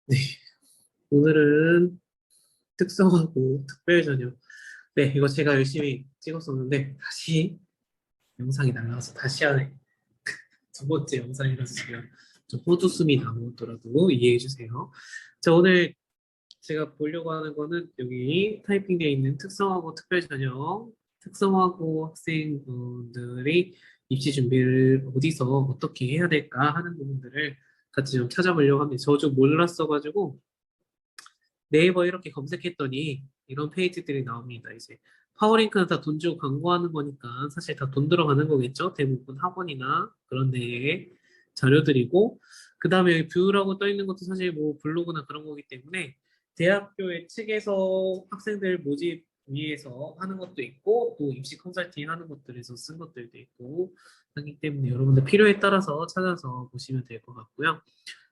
네, 오늘은 특성하고 특별 전형. 네, 이거 제가 열심히 찍었었는데 다시 영상이 날라와서 다시 하네. 두 번째 영상이라서 지금 좀 헛웃음이 나오더라도 이해해 주세요. 자, 오늘 제가 보려고 하는 거는 여기 타이핑되어 있는 특성하고 특별 전형, 특성하고 학생분들이 입시 준비를 어디서 어떻게 해야 될까 하는 부분들을 같이 좀 찾아보려고 합니다. 저 좀 몰랐어가지고 네이버 이렇게 검색했더니 이런 페이지들이 나옵니다. 이제 파워링크는 다 돈 주고 광고하는 거니까 사실 다 돈 들어가는 거겠죠. 대부분 학원이나 그런 데에 자료들이고 그 다음에 여기 뷰라고 떠 있는 것도 사실 뭐 블로그나 그런 거기 때문에 대학교의 측에서 학생들 모집 위해서 하는 것도 있고 또 입시 컨설팅 하는 것들에서 쓴 것들도 있고 하기 때문에 여러분들 필요에 따라서 찾아서 보시면 될 것 같고요.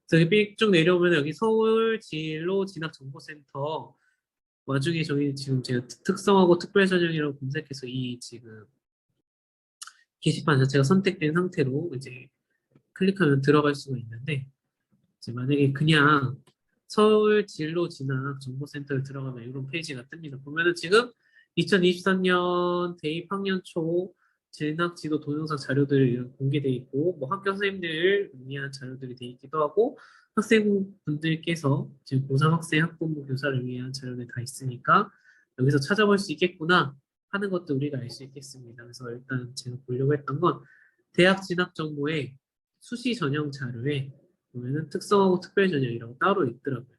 그래서 여기 쭉 내려오면 여기 서울 진로 진학정보센터 와중에 저희 지금 제가 특성하고 특별전형이라고 검색해서 이 지금 게시판 자체가 선택된 상태로 이제 클릭하면 들어갈 수가 있는데 이제 만약에 그냥 서울 진로 진학 정보센터에 들어가면 이런 페이지가 뜹니다. 보면은 지금 2023년 대입 학년 초 진학 지도 동영상 자료들이 공개돼 있고 뭐 학교 선생님들 위한 자료들이 돼 있기도 하고 학생분들께서 지금 고3 학생 학부모 교사를 위한 자료들이 다 있으니까 여기서 찾아볼 수 있겠구나 하는 것도 우리가 알 수 있겠습니다. 그래서 일단 제가 보려고 했던 건 대학 진학 정보의 수시 전형 자료에 보면은 특성하고 특별 전형이라고 따로 있더라고요.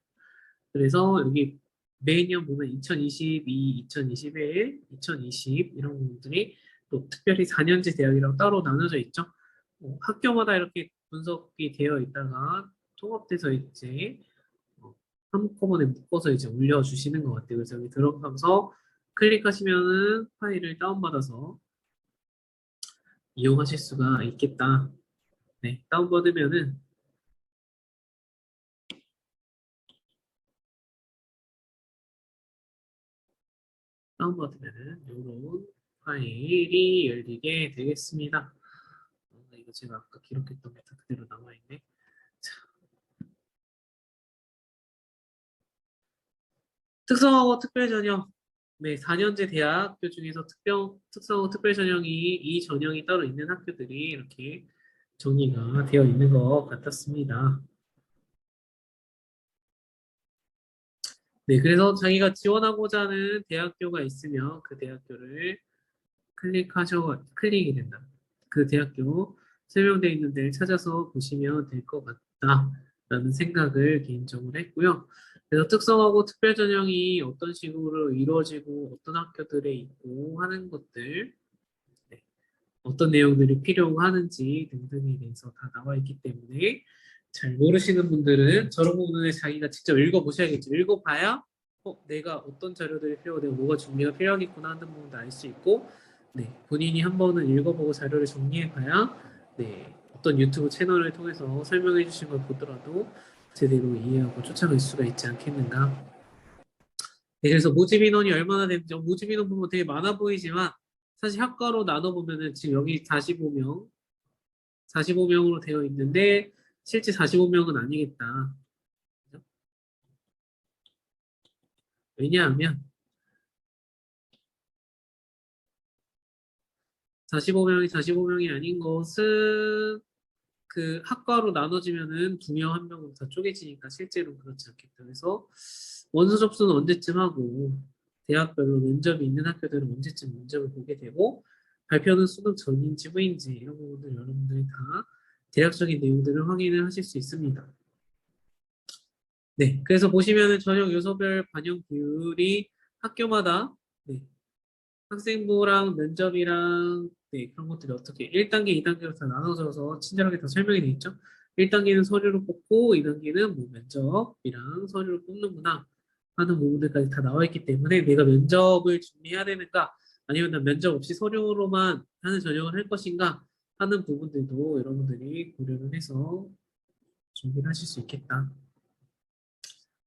그래서 여기 매년 보면 2022, 2021, 2020 이런 부분들이 또 특별히 4년제 대학이라고 따로 나눠져 있죠. 학교마다 이렇게 분석이 되어 있다가 통합돼서 이제 한꺼번에 묶어서 이제 올려주시는 것 같아요. 그래서 여기 들어가면서 클릭하시면은 파일을 다운받아서 이용하실 수가 있겠다. 네, 다운받으면은 다운받으면은 이런 파일이 열리게 되겠습니다. 이거 제가 아까 기록했던 게 다 그대로 남아있네. 자, 특성화고 특별전형. 네, 4년제 대학교 중에서 특성화고 특별전형이 이 전형이 따로 있는 학교들이 이렇게 정리가 되어 있는 것 같았습니다. 네, 그래서 자기가 지원하고자 하는 대학교가 있으면 그 대학교를 클릭이 된다. 그 대학교 설명되어 있는 데를 찾아서 보시면 될 것 같다라는 생각을 개인적으로 했고요. 그래서 특성하고 특별 전형이 어떤 식으로 이루어지고 어떤 학교들에 있고 하는 것들, 네, 어떤 내용들이 필요하는지 등등에 대해서 다 나와 있기 때문에 잘 모르시는 분들은 저런 부분을 자기가 직접 읽어보셔야겠죠. 읽어봐야 내가 어떤 자료들이 필요하고 내가 뭐가 준비가 필요하겠구나 하는 부분도 알 수 있고 네, 본인이 한 번은 읽어보고 자료를 정리해봐야 네, 어떤 유튜브 채널을 통해서 설명해 주신 걸 보더라도 제대로 이해하고 쫓아갈 수가 있지 않겠는가. 네, 그래서 모집 인원이 얼마나 되는지 모집 인원 보면 되게 많아 보이지만 사실 학과로 나눠보면은 지금 여기 45명으로 되어 있는데 실제 45명은 아니겠다. 그죠? 왜냐하면 45명이 45명이 아닌 것은 그 학과로 나눠지면은 두 명 한 명으로 다 쪼개지니까 실제로 그렇지 않겠다. 그래서 원서 접수는 언제쯤 하고 대학별로 면접이 있는 학교들은 언제쯤 면접을 보게 되고 발표는 수능 전인지 후인지 이런 부분들 여러분들이 다 대략적인 내용들을 확인을 하실 수 있습니다. 네, 그래서 보시면은 전형 요소별 반영 비율이 학교마다 네, 학생부랑 면접이랑 네, 그런 것들이 어떻게 1단계, 2단계로 다 나눠져서 친절하게 다 설명이 돼 있죠. 1단계는 서류를 뽑고 2단계는 뭐 면접이랑 서류를 뽑는구나 하는 부분들까지 다 나와 있기 때문에 내가 면접을 준비해야 되는가 아니면 난 면접 없이 서류로만 하는 전형을 할 것인가 하는 부분들도 여러분들이 고려를 해서 준비를 하실 수 있겠다.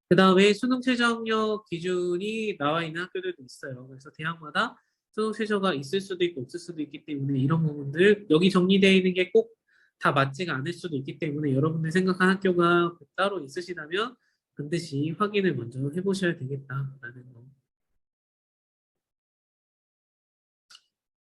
그 다음에 수능 최저학력 기준이 나와 있는 학교들도 있어요. 그래서 대학마다 수능 최저가 있을 수도 있고 없을 수도 있기 때문에 이런 부분들 여기 정리되어 있는 게 꼭 다 맞지가 않을 수도 있기 때문에 여러분들 생각한 학교가 따로 있으시다면 반드시 확인을 먼저 해보셔야 되겠다라는 거.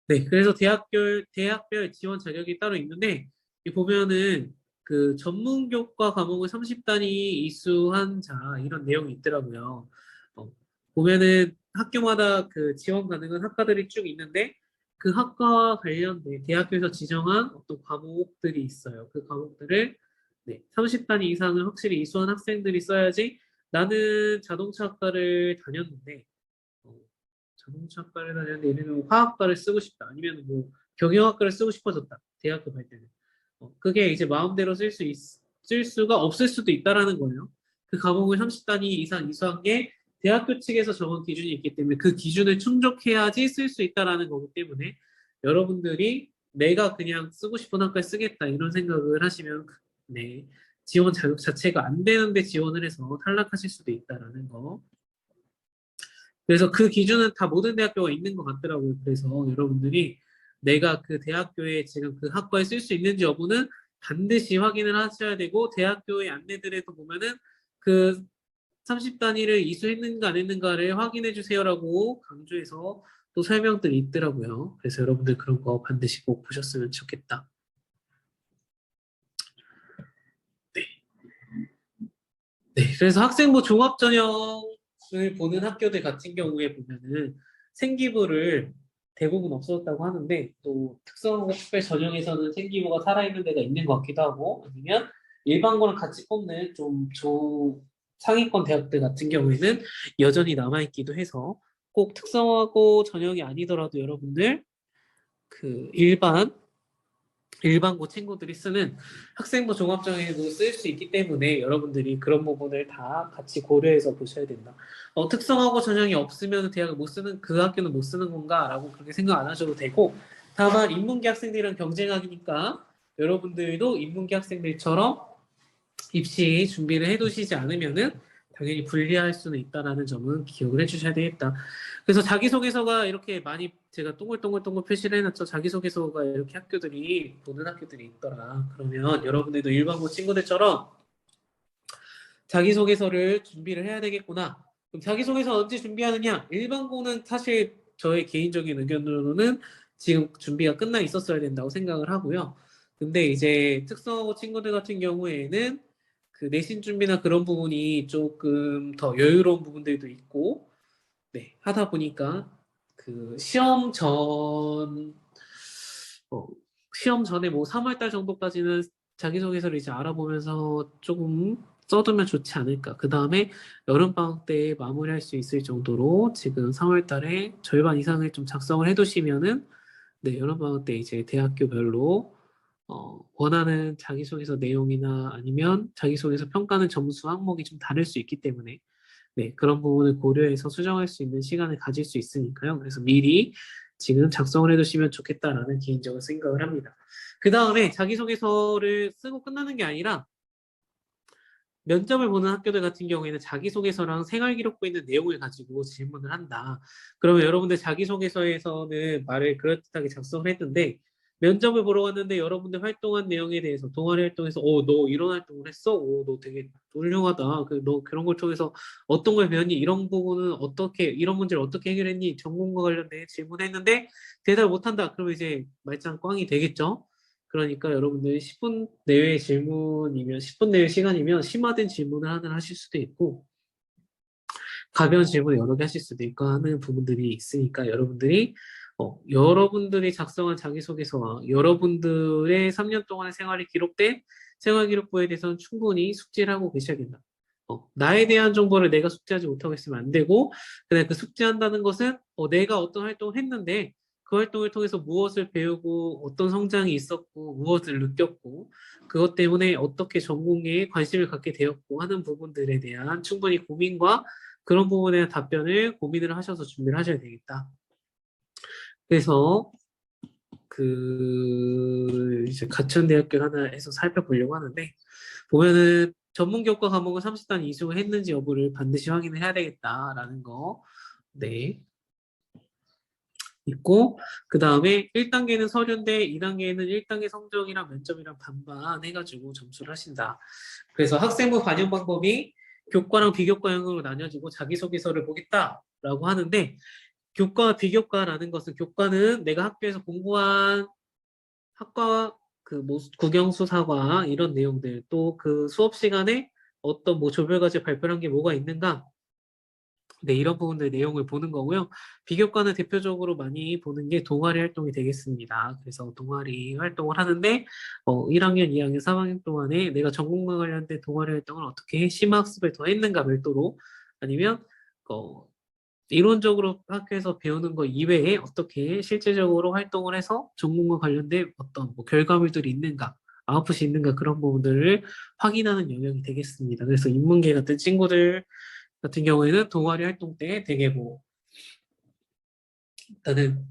네, 그래서 대학별 지원 자격이 따로 있는데, 이 보면은 그 전문교과 과목을 30단위 이수한 자, 이런 내용이 있더라고요. 어, 보면은 학교마다 그 지원 가능한 학과들이 쭉 있는데, 그 학과와 관련된 대학교에서 지정한 어떤 과목들이 있어요. 그 과목들을 네, 30단위 이상을 확실히 이수한 학생들이 써야지. 나는 자동차학과를 다녔는데, 어, 자동차과를 다녔는데 예를 들면 화학과를 쓰고 싶다. 아니면 뭐 경영학과를 쓰고 싶어졌다. 대학교 갈 때는. 그게 이제 마음대로 쓸 수가 없을 수도 있다라는 거예요. 그 과목을 30단위 이상 이수한 게 대학교 측에서 정한 기준이 있기 때문에 그 기준을 충족해야지 쓸 수 있다라는 거기 때문에 여러분들이 내가 그냥 쓰고 싶은 학과에 쓰겠다 이런 생각을 하시면 네, 지원 자격 자체가 안 되는데 지원을 해서 탈락하실 수도 있다라는 거. 그래서 그 기준은 다 모든 대학교가 있는 것 같더라고요. 그래서 여러분들이 내가 그 대학교에 지금 그 학과에 쓸 수 있는지 여부는 반드시 확인을 하셔야 되고, 대학교의 안내들에도 보면은 그 30단위를 이수했는가 안 했는가를 확인해 주세요라고 강조해서 또 설명들이 있더라고요. 그래서 여러분들 그런 거 반드시 꼭 보셨으면 좋겠다. 네. 네. 그래서 학생부 종합전형을 보는 학교들 같은 경우에 보면은 생기부를 대부분 없어졌다고 하는데 또 특성화고 특별 전형에서는 생기부가 살아있는 데가 있는 것 같기도 하고 아니면 일반고랑 같이 뽑는 상위권 대학들 같은 경우에는 여전히 남아있기도 해서 꼭 특성화고 전형이 아니더라도 여러분들 그 일반고 친구들이 쓰는 학생부 종합정에도 쓸 수 있기 때문에 여러분들이 그런 부분을 다 같이 고려해서 보셔야 된다. 특성하고 전형이 없으면 대학을 못 쓰는, 그 학교는 못 쓰는 건가? 라고 그렇게 생각 안 하셔도 되고, 다만 인문계 학생들이랑 경쟁하니까 여러분들도 인문계 학생들처럼 입시 준비를 해두시지 않으면은 당연히 불리할 수는 있다라는 점은 기억을 해주셔야 되겠다. 그래서 자기소개서가 이렇게 많이 제가 동글동글동글 표시를 해놨죠. 자기소개서가 이렇게 학교들이 보는 학교들이 있더라. 그러면 여러분들도 일반고 친구들처럼 자기소개서를 준비를 해야 되겠구나. 그럼 자기소개서 언제 준비하느냐? 일반고는 사실 저의 개인적인 의견으로는 지금 준비가 끝나 있었어야 된다고 생각을 하고요. 근데 이제 특성화고 친구들 같은 경우에는 그 내신 준비나 그런 부분이 조금 더 여유로운 부분들도 있고, 네, 하다 보니까 그 어, 시험 전에 뭐 3월 달 정도까지는 자기소개서를 이제 알아보면서 조금 써두면 좋지 않을까. 그 다음에 여름방학 때 마무리할 수 있을 정도로 지금 3월 달에 절반 이상을 좀 작성을 해두시면은 네, 여름방학 때 이제 대학교별로 원하는 자기소개서 내용이나 아니면 자기소개서 평가는 점수 항목이 좀 다를 수 있기 때문에 네, 그런 부분을 고려해서 수정할 수 있는 시간을 가질 수 있으니까요. 그래서 미리 지금 작성을 해두시면 좋겠다라는 개인적인 생각을 합니다. 그 다음에 자기소개서를 쓰고 끝나는 게 아니라 면접을 보는 학교들 같은 경우에는 자기소개서랑 생활기록부에 있는 내용을 가지고 질문을 한다. 그러면 여러분들 자기소개서에서는 말을 그럴듯하게 작성을 했는데 면접을 보러 갔는데 여러분들 활동한 내용에 대해서 동아리 활동에서 너 이런 활동을 했어? 너 되게 훌륭하다. 너 그런 걸 통해서 어떤 걸 배웠니? 이런 부분은 어떻게 이런 문제를 어떻게 해결했니? 전공과 관련된 질문했는데 대답을 못한다. 그러면 이제 말짱 꽝이 되겠죠? 그러니까 여러분들 10분 내외의 질문이면 10분 내외 시간이면 심화된 질문을 하나 하실 수도 있고 가벼운 질문을 여러 개 하실 수도 있고 하는 부분들이 있으니까 여러분들이 작성한 자기소개서와 여러분들의 3년 동안의 생활이 기록된 생활기록부에 대해서는 충분히 숙지를 하고 계셔야 된다. 나에 대한 정보를 내가 숙지하지 못하고 있으면 안 되고 그냥 그 숙지한다는 것은 내가 어떤 활동을 했는데 그 활동을 통해서 무엇을 배우고 어떤 성장이 있었고 무엇을 느꼈고 그것 때문에 어떻게 전공에 관심을 갖게 되었고 하는 부분들에 대한 충분히 고민과 그런 부분에 대한 답변을 고민을 하셔서 준비를 하셔야 되겠다. 그래서 이제 가천대학교 하나 해서 살펴보려고 하는데 보면은 전문교과 과목은 30단 이수를 했는지 여부를 반드시 확인을 해야 되겠다라는 거. 네. 있고 그 다음에 1단계는 서류인데 2단계에는 1단계 성적이랑 면접이랑 반반 해가지고 점수를 하신다. 그래서 학생부 반영 방법이 교과랑 비교과 영역으로 나뉘어지고 자기소개서를 보겠다라고 하는데 교과, 비교과라는 것은 교과는 내가 학교에서 공부한 학과 그 뭐 국영수사과 이런 내용들 또 그 수업 시간에 어떤 뭐 조별과제 발표한 게 뭐가 있는가 네, 이런 부분들 내용을 보는 거고요. 비교과는 대표적으로 많이 보는 게 동아리 활동이 되겠습니다. 그래서 동아리 활동을 하는데 1학년, 2학년, 3학년 동안에 내가 전공과 관련된 동아리 활동을 어떻게 심화학습을 더 했는가 별도로 아니면 어, 이론적으로 학교에서 배우는 거 이외에 어떻게 실제적으로 활동을 해서 전공과 관련된 어떤 뭐 결과물들이 있는가 아웃풋이 있는가 그런 부분들을 확인하는 영역이 되겠습니다. 그래서 인문계 같은 친구들 같은 경우에는 동아리 활동 때 되게 뭐 일단은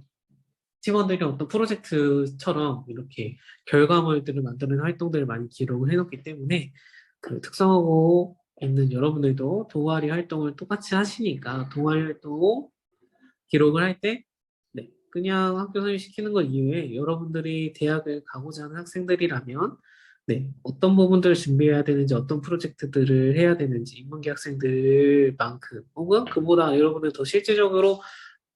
팀원들이 어떤 프로젝트처럼 이렇게 결과물들을 만드는 활동들을 많이 기록을 해놓기 때문에 그 특성하고 있는 여러분들도 동아리 활동을 똑같이 하시니까 동아리 활동 기록을 할 때 네, 그냥 학교 선생님 시키는 것 이외에 여러분들이 대학을 가고자 하는 학생들이라면 네, 어떤 부분들을 준비해야 되는지 어떤 프로젝트들을 해야 되는지 인문계 학생들만큼 혹은 그보다 여러분들 더 실질적으로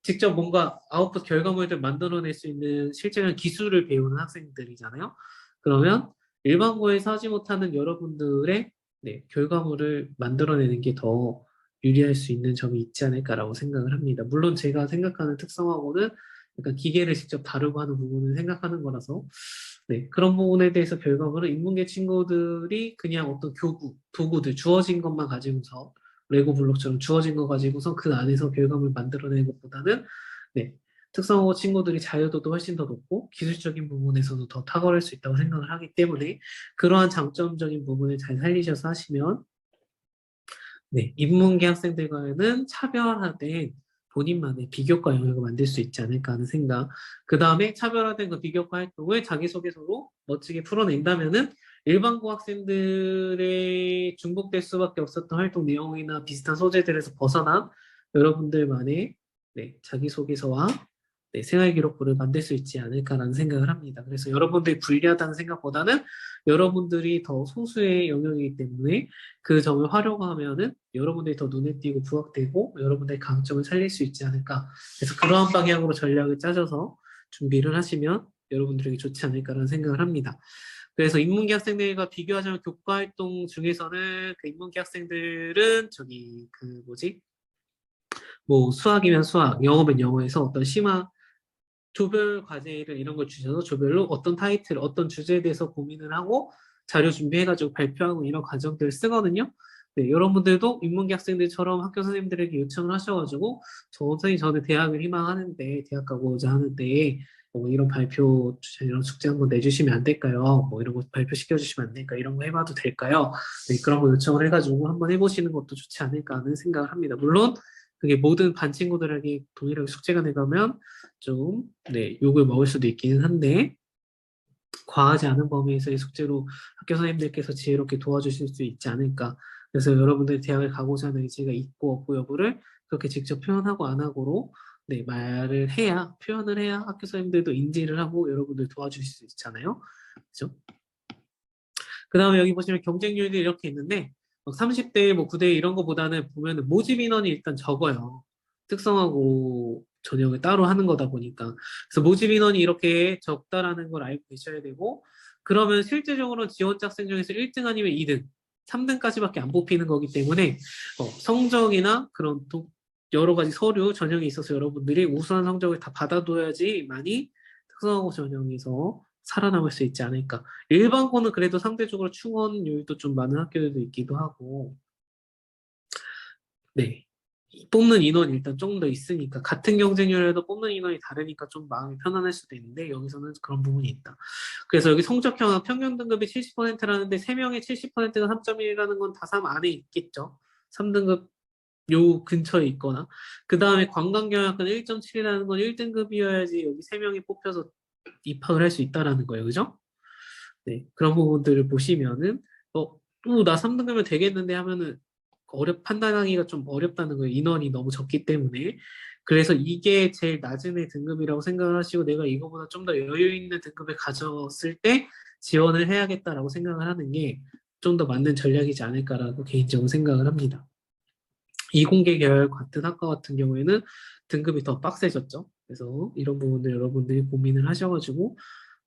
직접 뭔가 아웃풋 결과물들 만들어낼 수 있는 실제적인 기술을 배우는 학생들이잖아요. 그러면 일반고에서 하지 못하는 여러분들의 네, 결과물을 만들어내는 게 더 유리할 수 있는 점이 있지 않을까라고 생각을 합니다. 물론 제가 생각하는 특성하고는 약간 기계를 직접 다루고 하는 부분을 생각하는 거라서 네, 그런 부분에 대해서 결과물은 인문계 친구들이 그냥 어떤 교구, 도구들 주어진 것만 가지고서 레고 블록처럼 주어진 거 가지고서 그 안에서 결과물 만들어내는 것보다는 네, 특성호 친구들이 자유도도 훨씬 더 높고 기술적인 부분에서도 더 탁월할 수 있다고 생각을 하기 때문에 그러한 장점적인 부분을 잘 살리셔서 하시면 네, 인문계 학생들과는 차별화된 본인만의 비교과 영역을 만들 수 있지 않을까 하는 생각. 그 다음에 차별화된 그 비교과 활동을 자기소개서로 멋지게 풀어낸다면은 일반고 학생들의 중복될 수밖에 없었던 활동 내용이나 비슷한 소재들에서 벗어난 여러분들만의 네, 자기소개서와 네, 생활기록부를 만들 수 있지 않을까라는 생각을 합니다. 그래서 여러분들이 불리하다는 생각보다는 여러분들이 더 소수의 영역이기 때문에 그 점을 활용하면은 여러분들이 더 눈에 띄고 부각되고 여러분들의 강점을 살릴 수 있지 않을까. 그래서 그러한 방향으로 전략을 짜셔서 준비를 하시면 여러분들에게 좋지 않을까라는 생각을 합니다. 그래서 인문계 학생들과 비교하자면 교과 활동 중에서는 그 인문계 학생들은 저기 그 뭐지? 뭐 수학이면 수학, 영어면 영어에서 어떤 심화 조별 과제를 이런 걸 주셔서 조별로 어떤 타이틀, 어떤 주제에 대해서 고민을 하고 자료 준비해가지고 발표하고 이런 과정들을 쓰거든요. 네, 여러분들도 인문계 학생들처럼 학교 선생님들에게 요청을 하셔가지고 저 선생님 저는 대학을 희망하는데 대학 가고자 하는데 뭐 이런 발표 이런 숙제 한번 내주시면 안 될까요? 뭐 이런 거 발표시켜 주시면 안 될까요? 이런 거 해봐도 될까요? 네, 그런 거 요청을 해가지고 한번 해보시는 것도 좋지 않을까 하는 생각을 합니다. 물론 그게 모든 반 친구들에게 동일하게 숙제가 되가면 좀, 네, 욕을 먹을 수도 있기는 한데, 과하지 않은 범위에서의 숙제로 학교 선생님들께서 지혜롭게 도와주실 수 있지 않을까. 그래서 여러분들이 대학을 가고자 하는 의지가 있고 없고 여부를 그렇게 직접 표현하고 안 하고로 네, 말을 해야, 표현을 해야 학교 선생님들도 인지를 하고 여러분들 도와주실 수 있잖아요. 그죠? 그 다음에 여기 보시면 경쟁률이 이렇게 있는데, 30대, 뭐 9대 이런 거보다는 보면은 모집 인원이 일단 적어요. 특성하고 전형을 따로 하는 거다 보니까. 그래서 모집 인원이 이렇게 적다라는 걸 알고 계셔야 되고, 그러면 실제적으로 지원자 학생 중에서 1등 아니면 2등, 3등까지밖에 안 뽑히는 거기 때문에, 성적이나 그런 여러 가지 서류 전형에 있어서 여러분들이 우수한 성적을 다 받아둬야지만이 특성화고 전형에서 살아남을 수 있지 않을까. 일반고는 그래도 상대적으로 충원율도 좀 많은 학교들도 있기도 하고, 네. 뽑는 인원이 일단 조금 더 있으니까, 같은 경쟁률에도 뽑는 인원이 다르니까 좀 마음이 편안할 수도 있는데, 여기서는 그런 부분이 있다. 그래서 여기 성적형 평균 등급이 70%라는데, 3명의 70%가 3.1이라는 건 다 3 안에 있겠죠. 3등급 요 근처에 있거나, 그 다음에 관광경영학과는 1.7이라는 건 1등급이어야지 여기 3명이 뽑혀서 입학을 할 수 있다라는 거예요. 그죠? 네, 그런 부분들을 보시면은 나 3등급이면 되겠는데 하면은 판단하기가 좀 어렵다는 거예요. 인원이 너무 적기 때문에. 그래서 이게 제일 낮은 애 등급이라고 생각을 하시고 내가 이거보다 좀 더 여유 있는 등급을 가졌을 때 지원을 해야겠다라고 생각을 하는 게 좀 더 맞는 전략이지 않을까라고 개인적으로 생각을 합니다. 이공계 계열 같은 학과 같은 경우에는 등급이 더 빡세졌죠. 그래서 이런 부분들 여러분들이 고민을 하셔가지고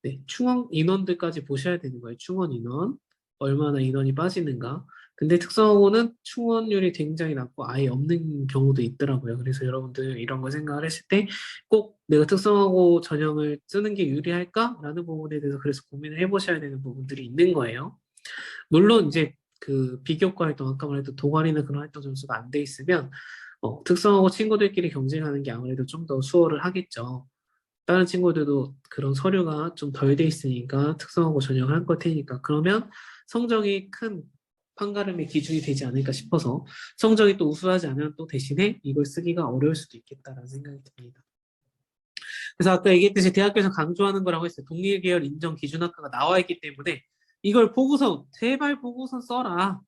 네, 충원 인원들까지 보셔야 되는 거예요. 충원 인원. 얼마나 인원이 빠지는가. 근데 특성화고는 충원율이 굉장히 낮고 아예 없는 경우도 있더라고요. 그래서 여러분들 이런 거 생각을 했을 때 꼭 내가 특성화고 전형을 쓰는 게 유리할까라는 부분에 대해서 그래서 고민을 해보셔야 되는 부분들이 있는 거예요. 물론 이제 그 비교과 활동, 아까 말했던 동아리나 그런 활동 점수가 안 돼 있으면 특성화고 친구들끼리 경쟁하는 게 아무래도 좀 더 수월을 하겠죠. 다른 친구들도 그런 서류가 좀 덜 돼 있으니까 특성화고 전형을 할 걸 테니까 그러면 성적이 큰 판가름의 기준이 되지 않을까 싶어서 성적이 또 우수하지 않으면 또 대신에 이걸 쓰기가 어려울 수도 있겠다라는 생각이 듭니다. 그래서 아까 얘기했듯이 대학교에서 강조하는 거라고 했어요. 동일계열 인정 기준학과가 나와 있기 때문에 이걸 보고서 제발 보고서 써라.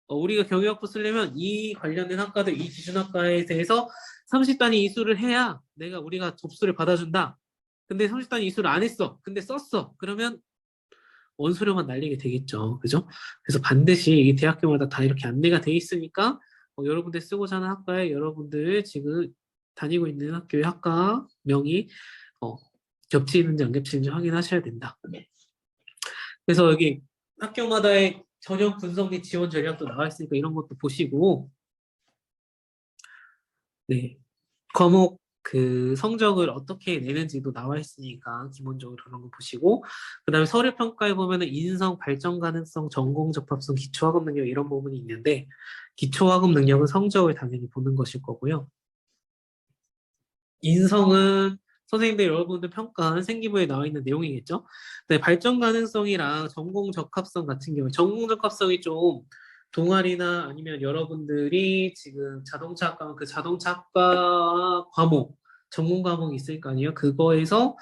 우리가 경영학부 쓰려면 이 관련된 학과들, 이 기준학과에 대해서 30단위 이수를 해야 우리가 접수를 받아준다. 근데 30단위 이수를 안 했어. 근데 썼어. 그러면 원소료만 날리게 되겠죠. 그죠? 그래서 반드시 이 대학교마다 다 이렇게 안내가 돼 있으니까 여러분들 쓰고자 하는 학과에 여러분들 지금 다니고 있는 학교의 학과명이 어, 겹치는지 안 겹치는지 확인하셔야 된다. 그래서 여기 학교마다의 전형 분석 및 지원 전략도 나와 있으니까 이런 것도 보시고 네. 과목 그 성적을 어떻게 내는지도 나와 있으니까 기본적으로 그런 거 보시고 그다음에 서류 평가에 보면은 인성, 발전 가능성, 전공 적합성, 기초학업 능력 이런 부분이 있는데 기초학업 능력은 성적을 당연히 보는 것일 거고요. 인성은 선생님들 여러분들 평가한 생기부에 나와 있는 내용이겠죠. 네, 발전 가능성이랑 전공 적합성 같은 경우에 전공 적합성이 좀 동아리나 아니면 여러분들이 지금 자동차학과면 그 자동차학과 과목 전문 과목이 있을 거 아니에요. 그거에서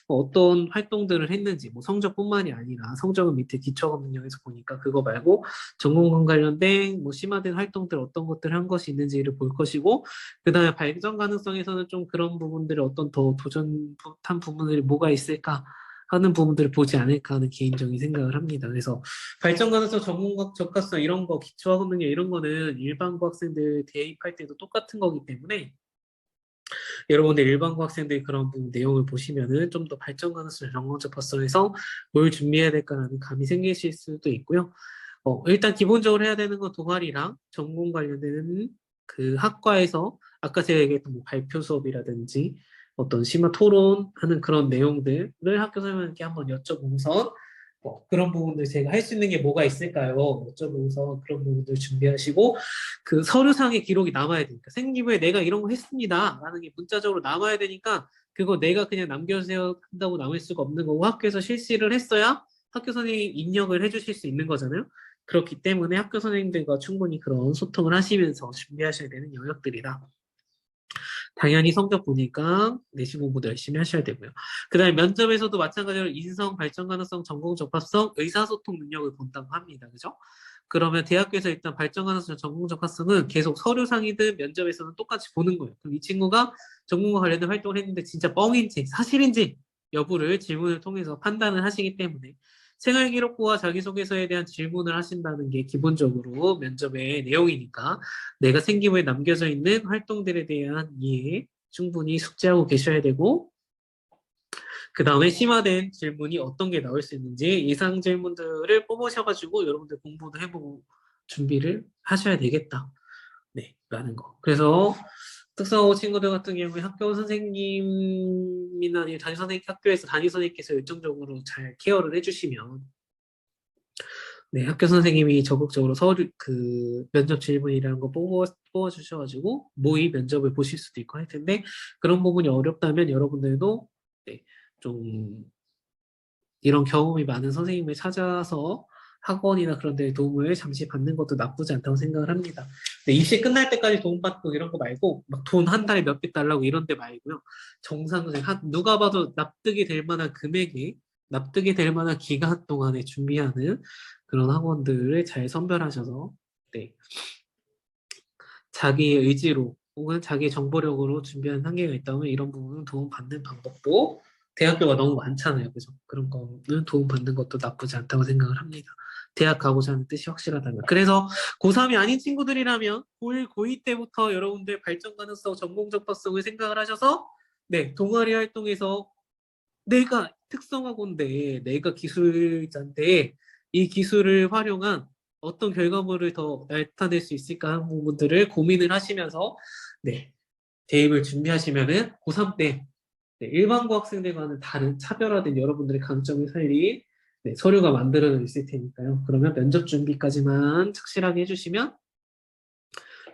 어떤 활동들을 했는지 뭐 성적뿐만이 아니라 성적은 밑에 기초학업 능력에서 보니까 그거 말고 전공과 관련된 뭐 심화된 활동들 어떤 것들 한 것이 있는지를 볼 것이고 그다음에 발전 가능성에서는 좀 그런 부분들이 어떤 더 도전한 부분들이 뭐가 있을까 하는 부분들을 보지 않을까 하는 개인적인 생각을 합니다. 그래서 발전 가능성, 전문학 적합성 이런 거, 기초학업 능력 이런 거는 일반고 학생들 대입할 때도 똑같은 거기 때문에 여러분들 일반고 학생들이 그런 부분 내용을 보시면은 좀 더 발전 가능성, 전공 적합성에서 뭘 준비해야 될까라는 감이 생기실 수도 있고요. 일단 기본적으로 해야 되는 건 동아리랑 전공 관련된 그 학과에서 아까 제가 얘기했던 뭐 발표 수업이라든지 어떤 심화 토론하는 그런 내용들을 학교 선생님께 한번 여쭤보고서 그런 부분들 제가 할 수 있는 게 뭐가 있을까요? 여쭤보고서 그런 부분들 준비하시고 그 서류상의 기록이 남아야 되니까 생기부에 내가 이런 거 했습니다 라는 게 문자적으로 남아야 되니까 그거 내가 그냥 남겨주세요 한다고 남을 수가 없는 거고 학교에서 실시를 했어야 학교 선생님이 입력을 해주실 수 있는 거잖아요. 그렇기 때문에 학교 선생님들과 충분히 그런 소통을 하시면서 준비하셔야 되는 영역들이다. 당연히 성적 보니까 내신 공부도 열심히 하셔야 되고요. 그 다음에 면접에서도 마찬가지로 인성, 발전 가능성, 전공 적합성, 의사소통 능력을 본다고 합니다. 그죠? 그러면 대학교에서 일단 발전 가능성, 전공 적합성은 계속 서류상이든 면접에서는 똑같이 보는 거예요. 그럼 이 친구가 전공과 관련된 활동을 했는데 진짜 뻥인지 사실인지 여부를 질문을 통해서 판단을 하시기 때문에 생활기록부와 자기소개서에 대한 질문을 하신다는 게 기본적으로 면접의 내용이니까 내가 생기부에 남겨져 있는 활동들에 대한 이해 충분히 숙지하고 계셔야 되고 그 다음에 심화된 질문이 어떤 게 나올 수 있는지 예상 질문들을 뽑으셔가지고 여러분들 공부도 해보고 준비를 하셔야 되겠다. 네, 라는 거. 그래서 특성화고 친구들 같은 경우에 학교 선생님이나 아니면 담임 선생님, 학교에서 담임 선생님께서 열정적으로 잘 케어를 해주시면 네, 학교 선생님이 적극적으로 서류, 그, 면접 질문이라는 거 뽑아주셔가지고, 모의 면접을 보실 수도 있고 할 텐데, 그런 부분이 어렵다면 여러분들도, 네, 좀, 이런 경험이 많은 선생님을 찾아서 학원이나 그런 데 도움을 잠시 받는 것도 나쁘지 않다고 생각을 합니다. 네, 입시 끝날 때까지 도움받고 이런 거 말고, 막 돈 한 달에 몇백 달라고 이런 데 말고요. 정상적인, 누가 봐도 납득이 될 만한 금액이, 납득이 될 만한 기간 동안에 준비하는 그런 학원들을 잘 선별하셔서, 네, 자기의 의지로 혹은 자기의 정보력으로 준비하는 한계가 있다면 이런 부분은 도움받는 방법도 대학교가 너무 많잖아요. 그죠? 그런 거는 도움 받는 것도 나쁘지 않다고 생각을 합니다. 대학 가고자 하는 뜻이 확실하다면. 그래서 고3이 아닌 친구들이라면 고1, 고2 때부터 여러분들 발전 가능성, 전공 적합성을 생각을 하셔서 네, 동아리 활동에서 내가 특성화고인데 내가 기술자인데 이 기술을 활용한 어떤 결과물을 더 나타낼 수 있을까 하는 부분들을 고민을 하시면서 네, 대입을 준비하시면은 고3 때 네, 일반고 학생들과는 다른 차별화된 여러분들의 강점을 살린 네, 서류가 만들어져 있을 테니까요. 그러면 면접 준비까지만 착실하게 해주시면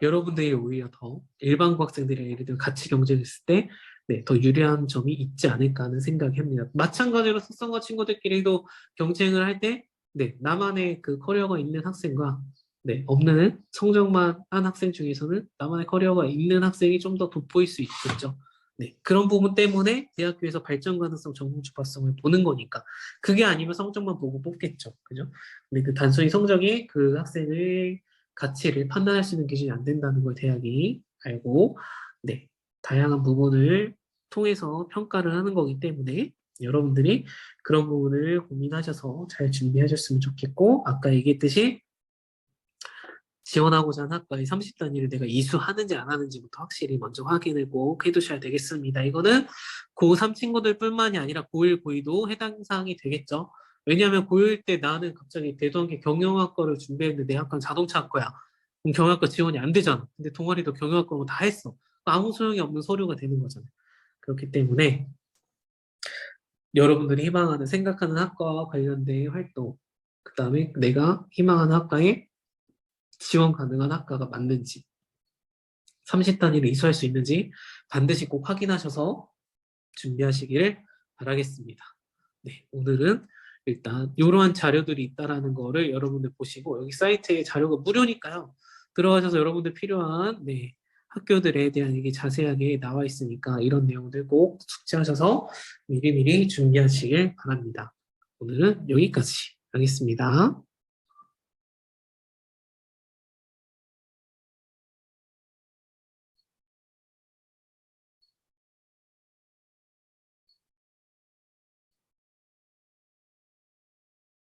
여러분들이 오히려 더 일반고 학생들이랑 예를 들어 같이 경쟁했을 때 네, 더 유리한 점이 있지 않을까 하는 생각이 합니다. 마찬가지로 특성화 친구들끼리도 경쟁을 할 때 네, 나만의 그 커리어가 있는 학생과 네, 없는 성적만 한 학생 중에서는 나만의 커리어가 있는 학생이 좀 더 돋보일 수 있겠죠. 네, 그런 부분 때문에 대학교에서 발전 가능성, 전공 주파성을 보는 거니까 그게 아니면 성적만 보고 뽑겠죠. 그죠? 근데 그 단순히 성적이 그 학생의 가치를 판단할 수 있는 기준이 안 된다는 걸 대학이 알고, 네, 다양한 부분을 통해서 평가를 하는 거기 때문에 여러분들이 그런 부분을 고민하셔서 잘 준비하셨으면 좋겠고, 아까 얘기했듯이 지원하고자 하는 학과의 30단위를 내가 이수하는지 안 하는지부터 확실히 먼저 확인을 꼭 해두셔야 되겠습니다. 이거는 고3 친구들뿐만이 아니라 고1, 고2도 해당 사항이 되겠죠. 왜냐하면 고1 때 나는 갑자기 대도한계 경영학과를 준비했는데 내 학과는 자동차학과야. 그럼 경영학과 지원이 안 되잖아. 근데 동아리도 경영학과고 다 했어. 아무 소용이 없는 서류가 되는 거잖아요. 그렇기 때문에 여러분들이 희망하는 생각하는 학과와 관련된 활동, 그 다음에 내가 희망하는 학과에 지원 가능한 학과가 맞는지 30단위를 이수할 수 있는지 반드시 꼭 확인하셔서 준비하시길 바라겠습니다. 네, 오늘은 일단 이러한 자료들이 있다라는 거를 여러분들 보시고 여기 사이트에 자료가 무료니까요. 들어가셔서 여러분들 필요한 네, 학교들에 대한 이게 자세하게 나와 있으니까 이런 내용들 꼭 숙지하셔서 미리미리 준비하시길 바랍니다. 오늘은 여기까지 하겠습니다.